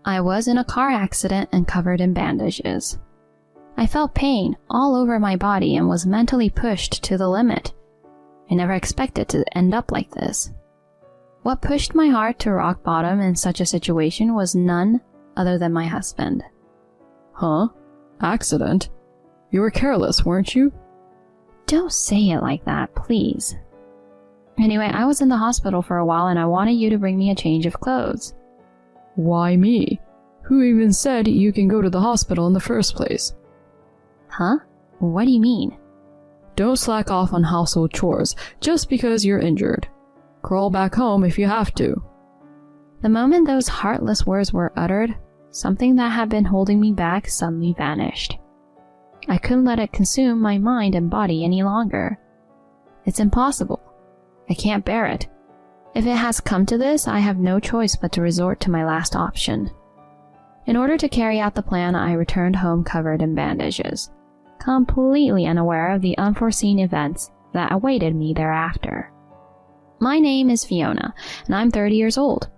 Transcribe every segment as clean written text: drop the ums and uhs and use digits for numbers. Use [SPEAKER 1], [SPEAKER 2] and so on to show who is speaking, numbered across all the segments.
[SPEAKER 1] I was in a car accident and covered in bandages. I felt pain all over my body and was mentally pushed to the limit. I never expected to end up like this. What pushed my heart to rock bottom in such a situation was none other than my husband.
[SPEAKER 2] Huh? Accident? You were careless, weren't you?
[SPEAKER 1] Don't say it like that, please. Anyway, I was in the hospital for a while and I wanted you to bring me a change of clothes.
[SPEAKER 2] Why me? Who even said you can go to the hospital in the first place?
[SPEAKER 1] Huh? What do you mean?
[SPEAKER 2] Don't slack off on household chores just because you're injured. Crawl back home if you have to.
[SPEAKER 1] The moment those heartless words were uttered, something that had been holding me back suddenly vanished. I couldn't let it consume my mind and body any longer. It's impossible. I can't bear it. If it has come to this, I have no choice but to resort to my last option. In order to carry out the plan, I returned home covered in bandages, completely unaware of the unforeseen events that awaited me thereafter. My name is Fiona, and I'm 30 years old.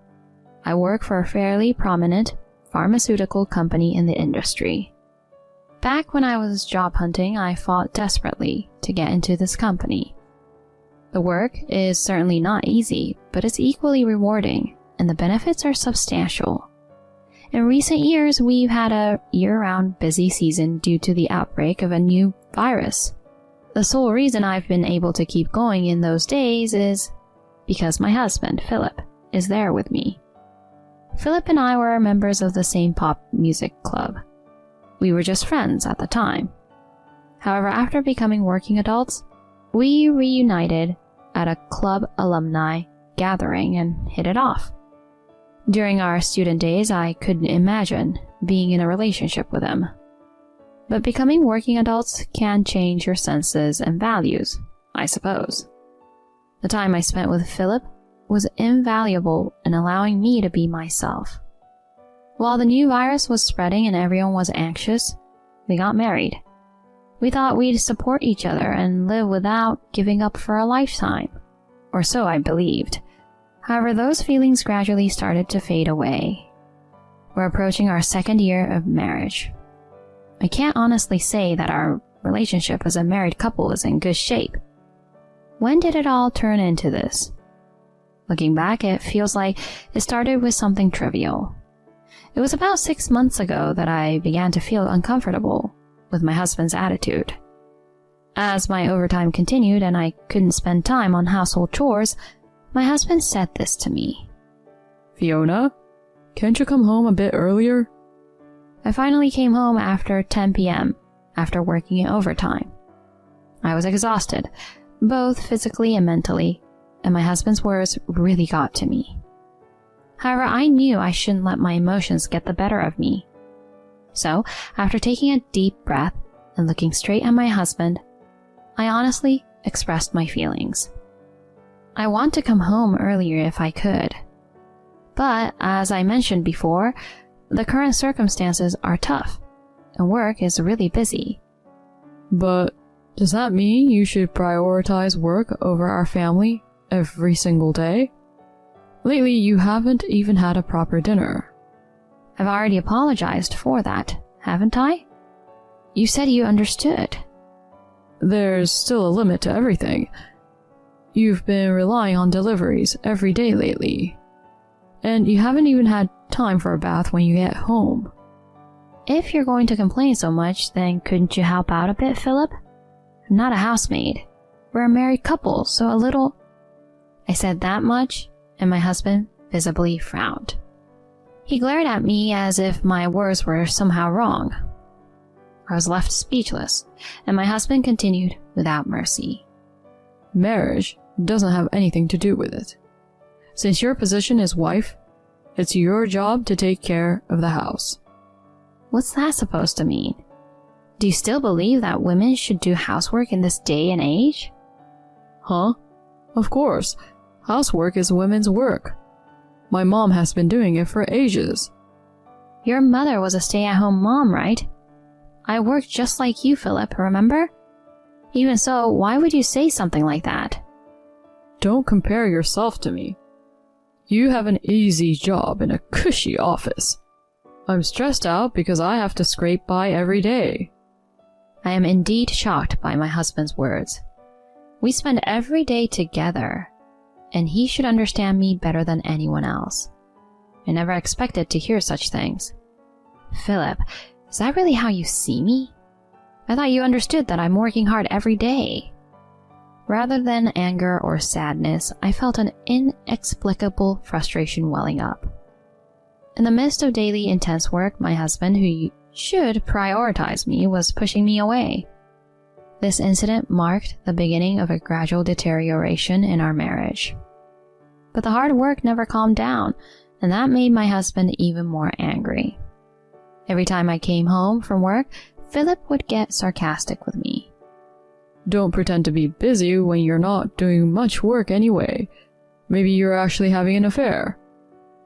[SPEAKER 1] I work for a fairly prominent pharmaceutical company in the industry. Back when I was job hunting, I fought desperately to get into this company. The work is certainly not easy, but it's equally rewarding, and the benefits are substantial. In recent years, we've had a year-round busy season due to the outbreak of a new virus. The sole reason I've been able to keep going in those days is because my husband, Philip, is there with me. Philip and I were members of the same pop music club. We were just friends at the time. However, after becoming working adults, we reunited at a club alumni gathering and hit it off. During our student days, I couldn't imagine being in a relationship with him. But becoming working adults can change your senses and values, I suppose. The time I spent with Philip was invaluable in allowing me to be myself. While the new virus was spreading and everyone was anxious, we got married. We thought we'd support each other and live without giving up for a lifetime. Or so I believed. However, those feelings gradually started to fade away. We're approaching our second year of marriage. I can't honestly say that our relationship as a married couple is in good shape. When did it all turn into this? Looking back, it feels like it started with something trivial. It was about 6 months ago that I began to feel uncomfortable with my husband's attitude. As my overtime continued and I couldn't spend time on household chores, my husband said this to me.
[SPEAKER 2] Fiona, can't you come home a bit earlier?
[SPEAKER 1] I finally came home after 10 p.m. after working in overtime. I was exhausted, both physically and mentally, and my husband's words really got to me. However, I knew I shouldn't let my emotions get the better of me. So, after taking a deep breath and looking straight at my husband, I honestly expressed my feelings. I want to come home earlier if I could. But, as I mentioned before, the current circumstances are tough, and work is really busy.
[SPEAKER 2] But does that mean you should prioritize work over our family every single day? Lately, you haven't even had a proper dinner.
[SPEAKER 1] I've already apologized for that, haven't I? You said you understood.
[SPEAKER 2] There's still a limit to everything. You've been relying on deliveries every day lately. And you haven't even had time for a bath when you get home.
[SPEAKER 1] If you're going to complain so much, then couldn't you help out a bit, Philip? I'm not a housemaid. We're a married couple, so a little... I said that much, and my husband visibly frowned. He glared at me as if my words were somehow wrong. I was left speechless, and my husband continued without mercy.
[SPEAKER 2] Marriage doesn't have anything to do with it. Since your position is wife, it's your job to take care of the house.
[SPEAKER 1] What's that supposed to mean? Do you still believe that women should do housework in this day and age?
[SPEAKER 2] Huh? Of course. Housework is women's work. My mom has been doing it for ages.
[SPEAKER 1] Your mother was a stay-at-home mom, right? I worked just like you, Philip, remember? Even so, why would you say something like that?
[SPEAKER 2] Don't compare yourself to me. You have an easy job in a cushy office. I'm stressed out because I have to scrape by every day.
[SPEAKER 1] I am indeed shocked by my husband's words. We spend every day together, and he should understand me better than anyone else. I never expected to hear such things. Philip, is that really how you see me? I thought you understood that I'm working hard every day. Rather than anger or sadness, I felt an inexplicable frustration welling up. In the midst of daily intense work, my husband, who should prioritize me, was pushing me away. This incident marked the beginning of a gradual deterioration in our marriage. But the hard work never calmed down, and that made my husband even more angry. Every time I came home from work, Philip would get sarcastic with me.
[SPEAKER 2] Don't pretend to be busy when you're not doing much work anyway. Maybe you're actually having an affair.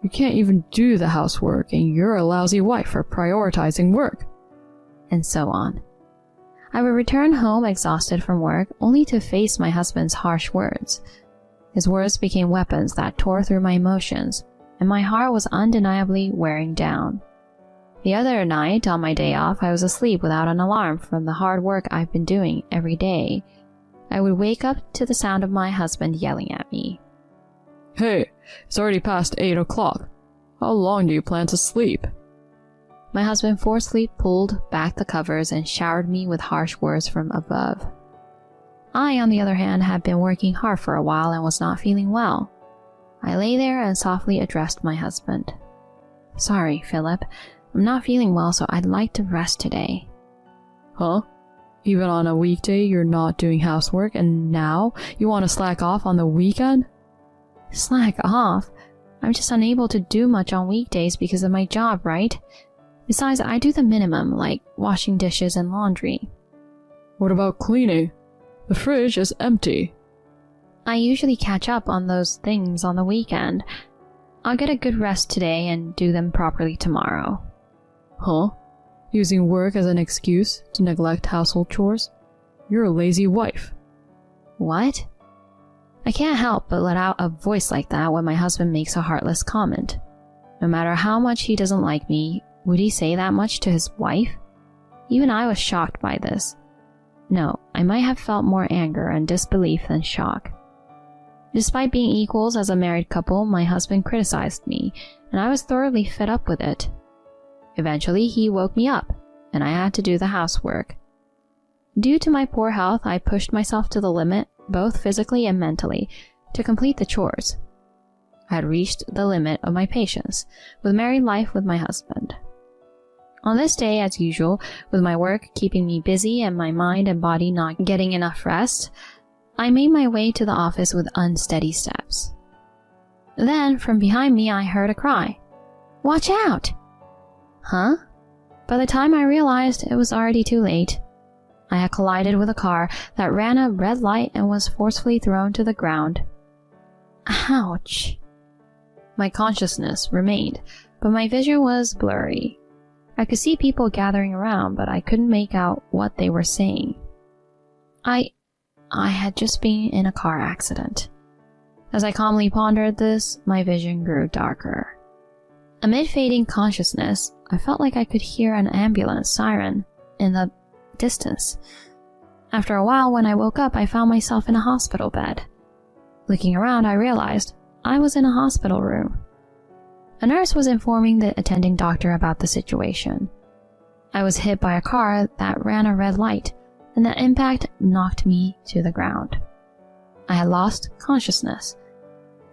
[SPEAKER 2] You can't even do the housework, and you're a lousy wife for prioritizing work.
[SPEAKER 1] And so on. I would return home exhausted from work, only to face my husband's harsh words. His words became weapons that tore through my emotions, and my heart was undeniably wearing down. The other night, on my day off, I was asleep without an alarm from the hard work I've been doing every day. I would wake up to the sound of my husband yelling at me.
[SPEAKER 2] Hey, it's already past 8 o'clock. How long do you plan to sleep?
[SPEAKER 1] My husband forcefully pulled back the covers and showered me with harsh words from above. I, on the other hand, had been working hard for a while and was not feeling well. I lay there and softly addressed my husband. Sorry, Philip. I'm not feeling well, so I'd like to rest today.
[SPEAKER 2] Huh? Even on a weekday you're not doing housework, and now you want to slack off on the weekend?
[SPEAKER 1] Slack off? I'm just unable to do much on weekdays because of my job, right? Besides, I do the minimum, like washing dishes and laundry.
[SPEAKER 2] What about cleaning? The fridge is empty.
[SPEAKER 1] I usually catch up on those things on the weekend. I'll get a good rest today and do them properly tomorrow.
[SPEAKER 2] Huh? Using work as an excuse to neglect household chores? You're a lazy wife.
[SPEAKER 1] What? I can't help but let out a voice like that when my husband makes a heartless comment. No matter how much he doesn't like me, would he say that much to his wife? Even I was shocked by this. No, I might have felt more anger and disbelief than shock. Despite being equals as a married couple, my husband criticized me, and I was thoroughly fed up with it. Eventually, he woke me up, and I had to do the housework. Due to my poor health, I pushed myself to the limit, both physically and mentally, to complete the chores. I had reached the limit of my patience with married life with my husband. On this day, as usual, with my work keeping me busy and my mind and body not getting enough rest, I made my way to the office with unsteady steps. Then, from behind me, I heard a cry. "Watch out!" Huh? By the time I realized, it was already too late. I had collided with a car that ran a red light and was forcefully thrown to the ground. Ouch! My consciousness remained, but my vision was blurry. I could see people gathering around, but I couldn't make out what they were saying. I had just been in a car accident. As I calmly pondered this, my vision grew darker. Amid fading consciousness, I felt like I could hear an ambulance siren in the distance. After a while, when I woke up, I found myself in a hospital bed. Looking around, I realized I was in a hospital room. A nurse was informing the attending doctor about the situation. I was hit by a car that ran a red light, and the impact knocked me to the ground. I had lost consciousness.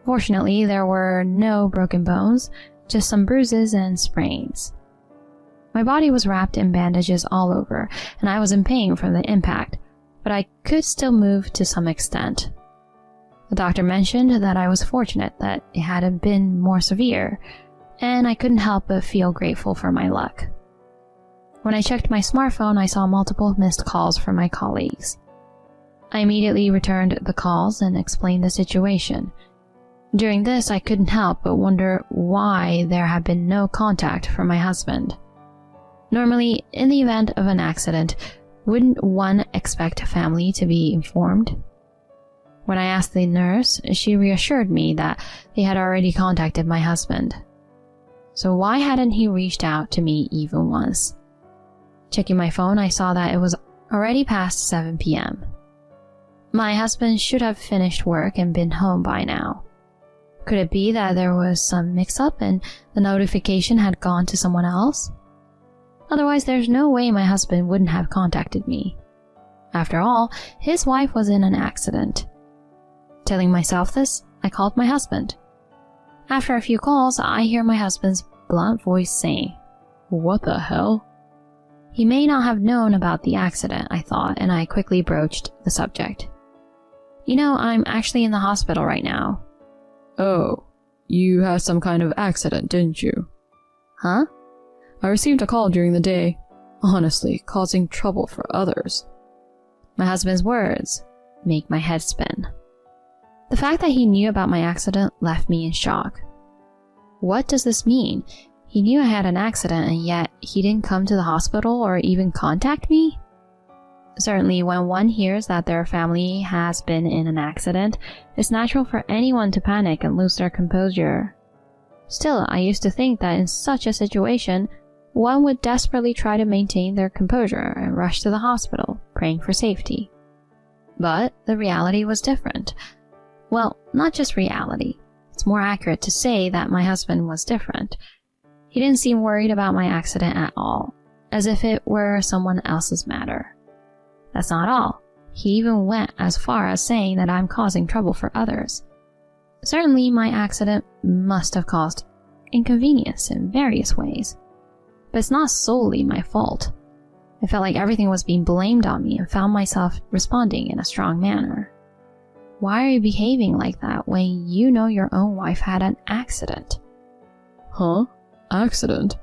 [SPEAKER 1] Fortunately, there were no broken bones, just some bruises and sprains. My body was wrapped in bandages all over, and I was in pain from the impact, but I could still move to some extent. The doctor mentioned that I was fortunate that it hadn't been more severe, and I couldn't help but feel grateful for my luck. When I checked my smartphone, I saw multiple missed calls from my colleagues. I immediately returned the calls and explained the situation. During this, I couldn't help but wonder why there had been no contact from my husband. Normally, in the event of an accident, wouldn't one expect family to be informed? When I asked the nurse, she reassured me that they had already contacted my husband. So why hadn't he reached out to me even once? Checking my phone, I saw that it was already past 7 p.m. My husband should have finished work and been home by now. Could it be that there was some mix-up and the notification had gone to someone else? Otherwise, there's no way my husband wouldn't have contacted me. After all, his wife was in an accident. Telling myself this, I called my husband. After a few calls, I hear my husband's blunt voice saying,
[SPEAKER 2] "What the hell?"
[SPEAKER 1] He may not have known about the accident, I thought, and I quickly broached the subject. You know, I'm actually in the hospital right now.
[SPEAKER 2] Oh, you had some kind of accident, didn't you?
[SPEAKER 1] Huh?
[SPEAKER 2] I received a call during the day, honestly, causing trouble for others.
[SPEAKER 1] My husband's words make my head spin. The fact that he knew about my accident left me in shock. What does this mean? He knew I had an accident and yet he didn't come to the hospital or even contact me? Certainly, when one hears that their family has been in an accident, it's natural for anyone to panic and lose their composure. Still, I used to think that in such a situation, one would desperately try to maintain their composure and rush to the hospital, praying for safety. But the reality was different. Well, not just reality. It's more accurate to say that my husband was different. He didn't seem worried about my accident at all, as if it were someone else's matter. That's not all. He even went as far as saying that I'm causing trouble for others. Certainly, my accident must have caused inconvenience in various ways. But it's not solely my fault. I felt like everything was being blamed on me and found myself responding in a strong manner. Why are you behaving like that when you know your own wife had an accident?
[SPEAKER 2] Huh? Accident?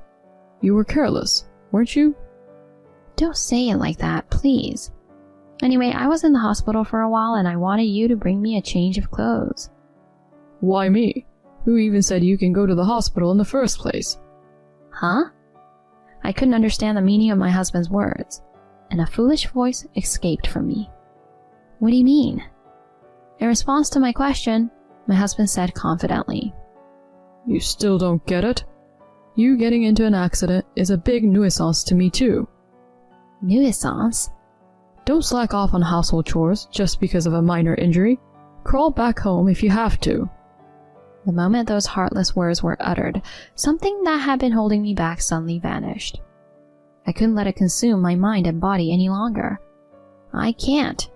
[SPEAKER 2] You were careless, weren't you?
[SPEAKER 1] Don't say it like that, please. Anyway, I was in the hospital for a while and I wanted you to bring me a change of clothes.
[SPEAKER 2] Why me? Who even said you can go to the hospital in the first place?
[SPEAKER 1] Huh? I couldn't understand the meaning of my husband's words, and a foolish voice escaped from me. What do you mean? In response to my question, my husband said confidently,
[SPEAKER 2] You still don't get it? You getting into an accident is a big nuisance to me too.
[SPEAKER 1] Nuisance?
[SPEAKER 2] Don't slack off on household chores just because of a minor injury. Crawl back home if you have to.
[SPEAKER 1] The moment those heartless words were uttered, something that had been holding me back suddenly vanished. I couldn't let it consume my mind and body any longer. I can't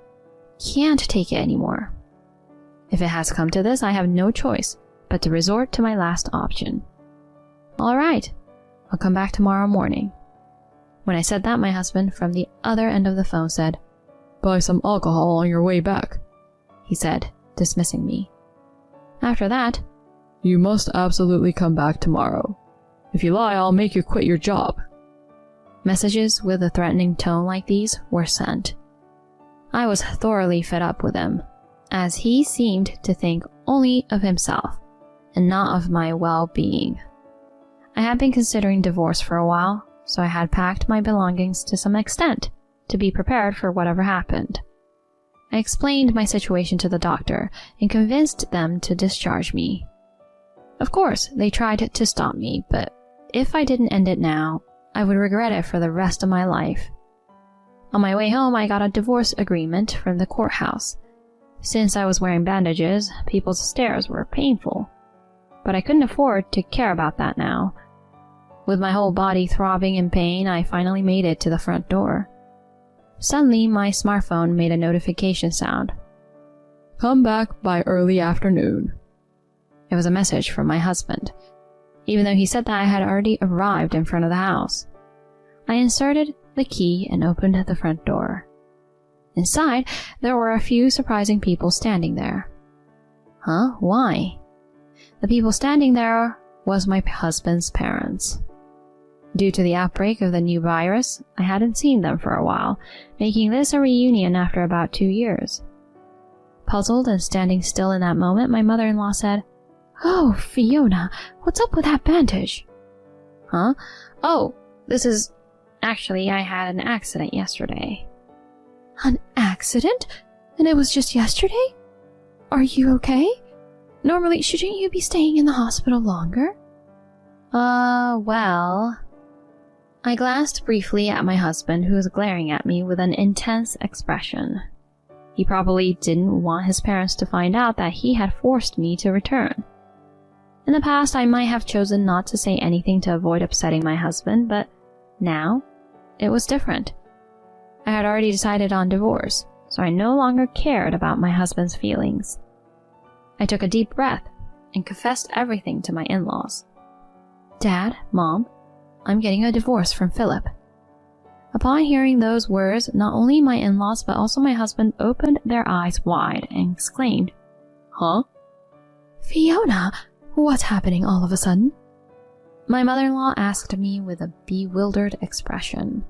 [SPEAKER 1] take it anymore. If it has come to this, I have no choice but to resort to my last option. All right, I'll come back tomorrow morning. When I said that, my husband from the other end of the phone said,
[SPEAKER 2] Buy some alcohol on your way back,
[SPEAKER 1] he said, dismissing me. After that,
[SPEAKER 2] You must absolutely come back tomorrow. If you lie, I'll make you quit your job.
[SPEAKER 1] Messages with a threatening tone like these were sent. I was thoroughly fed up with him, as he seemed to think only of himself and not of my well-being. I had been considering divorce for a while, so I had packed my belongings to some extent to be prepared for whatever happened. I explained my situation to the doctor and convinced them to discharge me. Of course, they tried to stop me, but if I didn't end it now, I would regret it for the rest of my life. On my way home, I got a divorce agreement from the courthouse. Since I was wearing bandages, people's stares were painful. But I couldn't afford to care about that now. With my whole body throbbing in pain, I finally made it to the front door. Suddenly, my smartphone made a notification sound.
[SPEAKER 2] Come back by early afternoon.
[SPEAKER 1] It was a message from my husband, even though he said that I had already arrived in front of the house. I inserted the key and opened the front door. Inside, there were a few surprising people standing there. Huh? Why? The people standing there was my husband's parents. Due to the outbreak of the new virus, I hadn't seen them for a while, making this a reunion after about 2 years. Puzzled and standing still in that moment, my mother-in-law said, "Oh, Fiona, what's up with that bandage?" Huh? Oh, actually, I had an accident yesterday. An accident? And it was just yesterday? Are you okay? Normally, shouldn't you be staying in the hospital longer? Well... I glanced briefly at my husband, who was glaring at me with an intense expression. He probably didn't want his parents to find out that he had forced me to return. In the past, I might have chosen not to say anything to avoid upsetting my husband, but now, it was different. I had already decided on divorce, so I no longer cared about my husband's feelings. I took a deep breath and confessed everything to my in-laws. Dad, Mom, I'm getting a divorce from Philip. Upon hearing those words, not only my in-laws but also my husband opened their eyes wide and exclaimed, Huh? Fiona, what's happening all of a sudden? My mother-in-law asked me with a bewildered expression.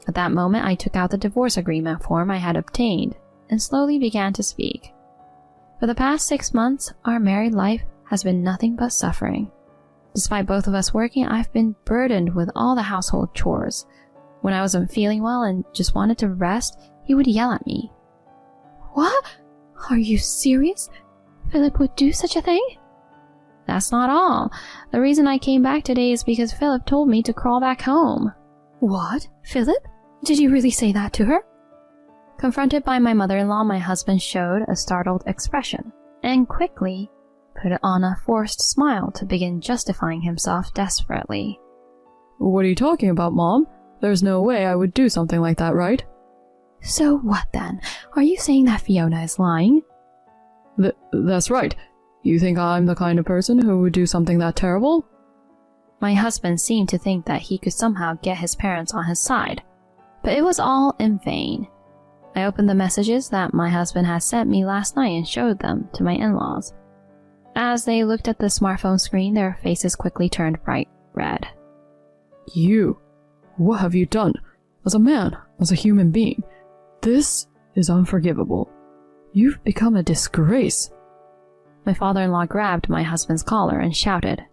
[SPEAKER 1] At that moment, I took out the divorce agreement form I had obtained and slowly began to speak. For the past 6 months, our married life has been nothing but suffering. Despite both of us working, I've been burdened with all the household chores. When I wasn't feeling well and just wanted to rest, he would yell at me. What? Are you serious? Philip would do such a thing? That's not all. The reason I came back today is because Philip told me to crawl back home. What? Philip? Did you really say that to her? Confronted by my mother-in-law, my husband showed a startled expression and quickly put on a forced smile to begin justifying himself desperately.
[SPEAKER 2] What are you talking about, Mom? There's no way I would do something like that, right?
[SPEAKER 1] So what then? Are you saying that Fiona is lying?
[SPEAKER 2] That's right. You think I'm the kind of person who would do something that terrible?
[SPEAKER 1] My husband seemed to think that he could somehow get his parents on his side, but it was all in vain. I opened the messages that my husband had sent me last night and showed them to my in-laws. As they looked at the smartphone screen, their faces quickly turned bright red.
[SPEAKER 2] What have you done? As a man, as a human being, this is unforgivable. You've become a disgrace.
[SPEAKER 1] My father-in-law grabbed my husband's collar and shouted.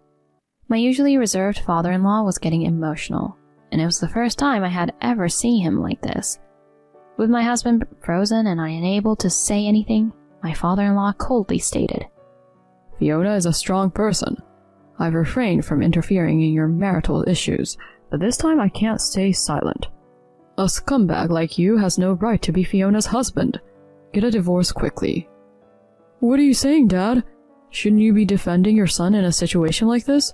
[SPEAKER 1] My usually reserved father-in-law was getting emotional, and it was the first time I had ever seen him like this. With my husband frozen and I unable to say anything, my father-in-law coldly stated,
[SPEAKER 2] Fiona is a strong person. I've refrained from interfering in your marital issues, but this time I can't stay silent. A scumbag like you has no right to be Fiona's husband. Get a divorce quickly. What are you saying, Dad? Shouldn't you be defending your son in a situation like this?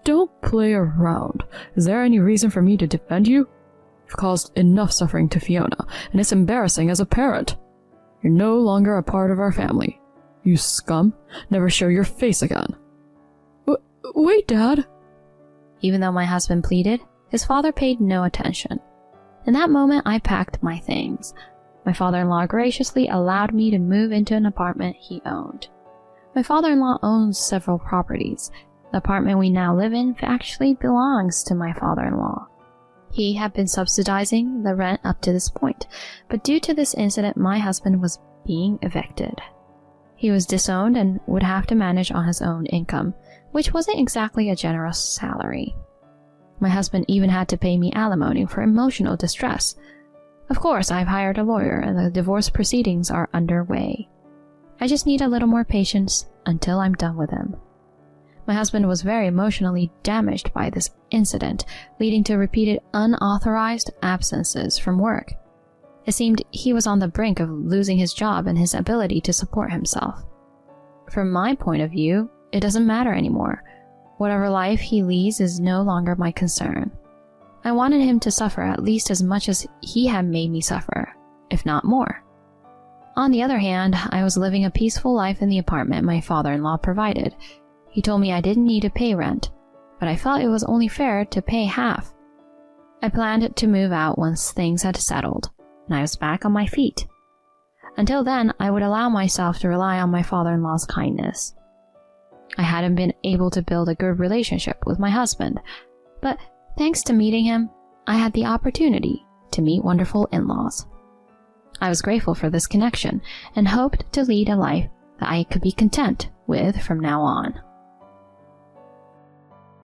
[SPEAKER 2] Don't play around. Is there any reason for me to defend you? You've caused enough suffering to Fiona, and it's embarrassing as a parent. You're no longer a part of our family. You scum. Never show your face again. Wait, Dad.
[SPEAKER 1] Even though my husband pleaded, his father paid no attention. In that moment, I packed my things. My father-in-law graciously allowed me to move into an apartment he owned. My father-in-law owns several properties. The apartment we now live in actually belongs to my father-in-law. He had been subsidizing the rent up to this point, but due to this incident, my husband was being evicted. He was disowned and would have to manage on his own income, which wasn't exactly a generous salary. My husband even had to pay me alimony for emotional distress. Of course, I've hired a lawyer and the divorce proceedings are underway. I just need a little more patience until I'm done with him. My husband was very emotionally damaged by this incident, leading to repeated unauthorized absences from work. It seemed he was on the brink of losing his job and his ability to support himself. From my point of view, it doesn't matter anymore. Whatever life he leads is no longer my concern. I wanted him to suffer at least as much as he had made me suffer, if not more. On the other hand, I was living a peaceful life in the apartment my father-in-law provided. He told me I didn't need to pay rent, but I felt it was only fair to pay half. I planned to move out once things had settled, and I was back on my feet. Until then, I would allow myself to rely on my father-in-law's kindness. I hadn't been able to build a good relationship with my husband, but thanks to meeting him, I had the opportunity to meet wonderful in-laws. I was grateful for this connection and hoped to lead a life that I could be content with from now on.